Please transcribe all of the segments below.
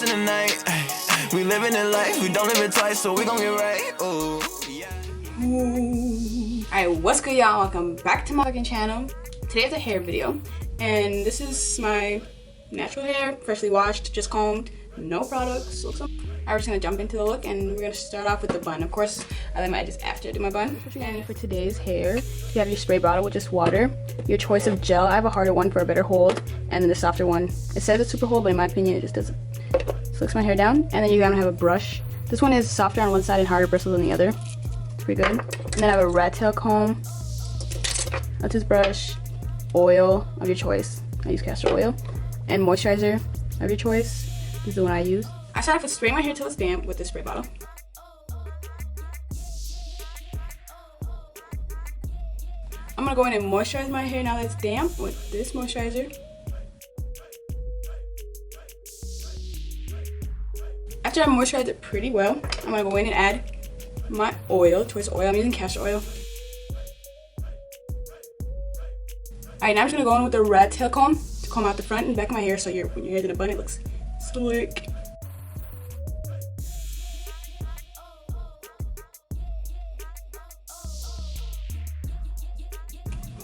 in the night. We living in life, we don't live it twice, so we gon' get right. Ooh, yeah. Alright, what's good, y'all? Welcome back to my fucking channel. Today is a hair video, and this is my natural hair, freshly washed, just combed, no products. I'm just gonna jump into the look, and we're gonna start off with the bun. Of course, I like my edges after I do my bun. And for today's hair, you have your spray bottle with just water, your choice of gel. I have a harder one for a better hold, and then the softer one. It says it's super hold, but in my opinion, it just doesn't. Slicks my hair down, and then you're gonna have a brush. This one is softer on one side and harder bristles on the other. It's pretty good. And then I have a rat tail comb, a toothbrush, oil of your choice. I use castor oil, and moisturizer of your choice. This is the one I use. I start off with spraying my hair till it's damp with this spray bottle. I'm gonna go in and moisturize my hair now that it's damp with this moisturizer. After I moisturize it pretty well, I'm gonna go in and add my oil, choice oil. I'm using castor oil. Alright, now I'm just gonna go in with the rat tail comb to comb out the front and back of my hair so when your hair's in a bun, it looks slick.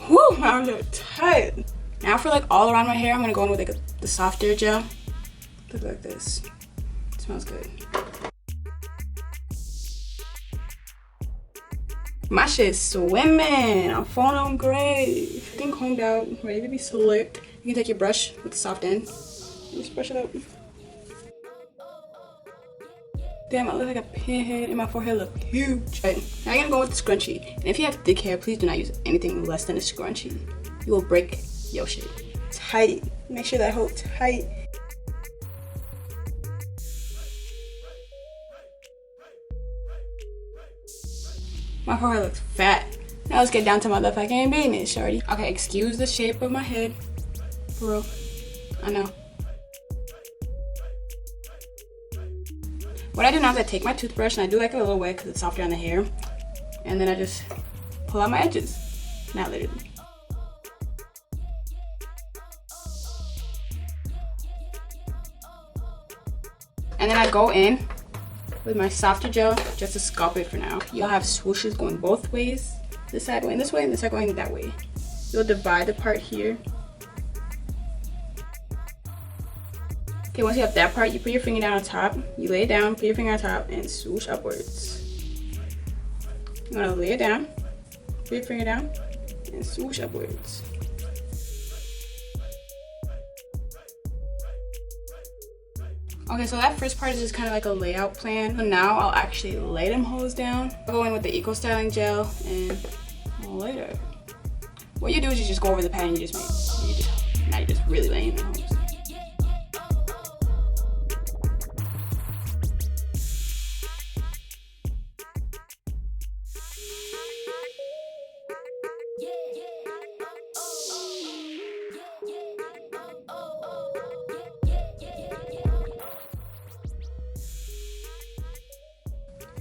Whew, my arms are tight. Now for like all around my hair, I'm gonna go in with like the softer gel. Look like this. It smells good. My shit's swimming. I'm falling on great. Everything combed out, ready to be slicked. You can take your brush with the soft end. Just brush it up. Damn, I look like a pinhead and my forehead look huge. Right, now I'm gonna go with the scrunchie. And if you have thick hair, please do not use anything less than a scrunchie. You will break your shit. Tight. Make sure that hold tight. My forehead looks fat. Now let's get down to my left eye game business, shorty. Okay, excuse the shape of my head. For real. I know. What I do now is I take my toothbrush and I do like it a little wet because it's softer on the hair. And then I just pull out my edges. Not literally. And then I go in with my softer gel just to sculpt it for now. You'll have swooshes going both ways. This side going this way and this side going that way. You'll divide the part here. Okay, once you have that part, you put your finger down on top. You lay it down, put your finger on top, and swoosh upwards. You wanna lay it down, put your finger down, and swoosh upwards. Okay, so that first part is just kind of like a layout plan. So now I'll actually lay them hoes down. I'll go in with the Eco Styling Gel and later. What you do is you just go over the pattern you just made. Now you're just really laying them hoes.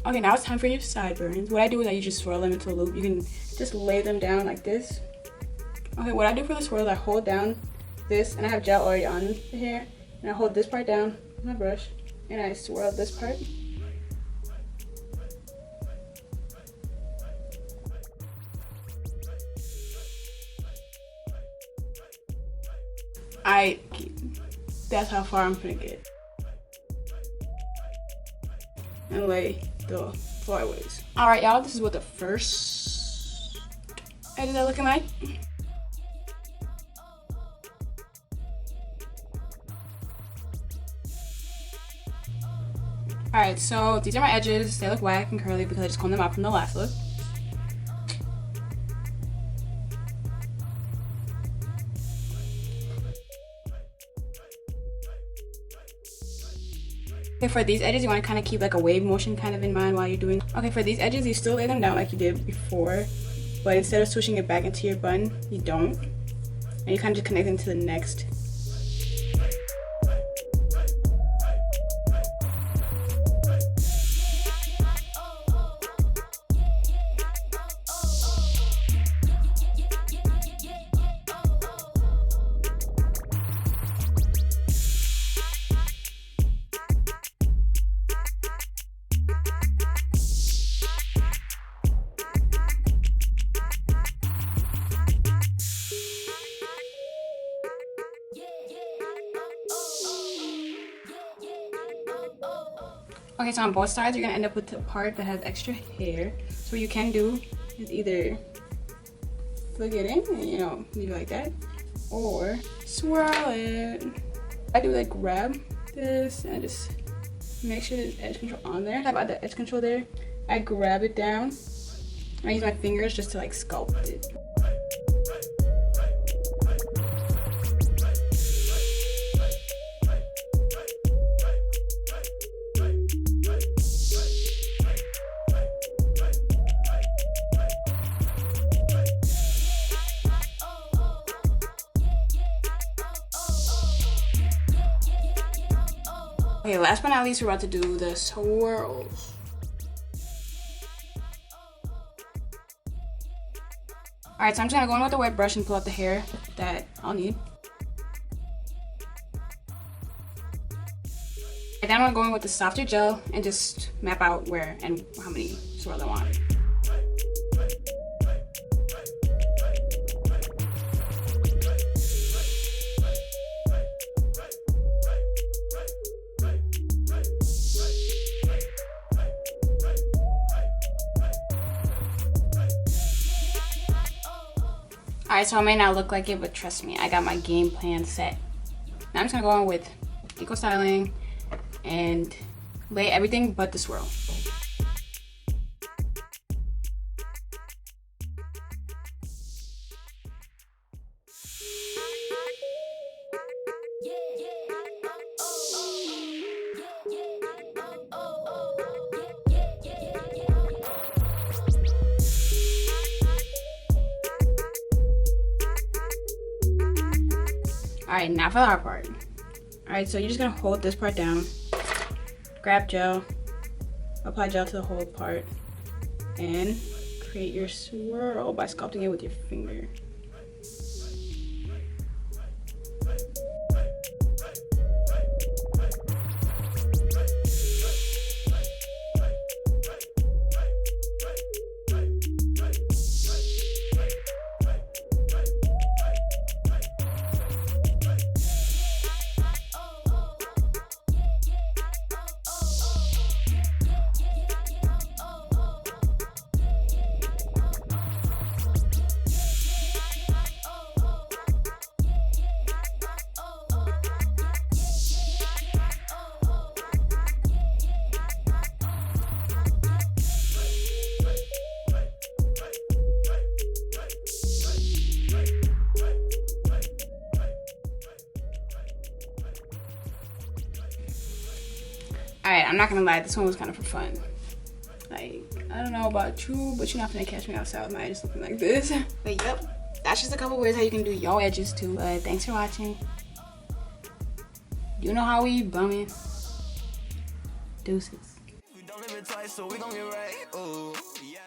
Okay, now it's time for your sideburns. What I do is I usually swirl them into a loop. You can just lay them down like this. Okay, what I do for the swirl is I hold down this, and I have gel already on the hair, and I hold this part down with my brush, and I swirl this part. That's how far I'm gonna get. And lay the flyaways. Alright, y'all, this is what the first edges are looking like. Alright, so these are my edges. They look whack and curly because I just combed them out from the last look. Okay, for these edges, you want to kind of keep like a wave motion kind of in mind while you're doing. Okay, for these edges, you still lay them down like you did before, but instead of swooshing it back into your bun, you don't. And you kind of just connect them to the next. Okay, so on both sides, you're gonna end up with the part that has extra hair. So what you can do is either flick it in and, you know, leave it like that, or swirl it. I do like grab this and I just make sure there's edge control on there. I got the edge control there. I grab it down. I use my fingers just to like sculpt it. Okay, last but not least, we're about to do the swirls. Alright, so I'm just gonna go in with the wet brush and pull out the hair that I'll need. And then I'm gonna go in with the softer gel and just map out where and how many swirls I want. Alright, so it may not look like it, but trust me, I got my game plan set. Now I'm just gonna go on with eco styling and lay everything but the swirl. Alright, now for the hard part. Alright, so you're just gonna hold this part down, grab gel, apply gel to the whole part, and create your swirl by sculpting it with your finger. Alright, I'm not gonna lie, this one was kind of for fun. Like, I don't know about you, but you're not gonna catch me outside with my edges looking like this. But yep, that's just a couple ways how you can do your edges too. But thanks for watching. You know how we bumming. Deuces. We don't live it twice, so we gon' get right. Oh, yeah.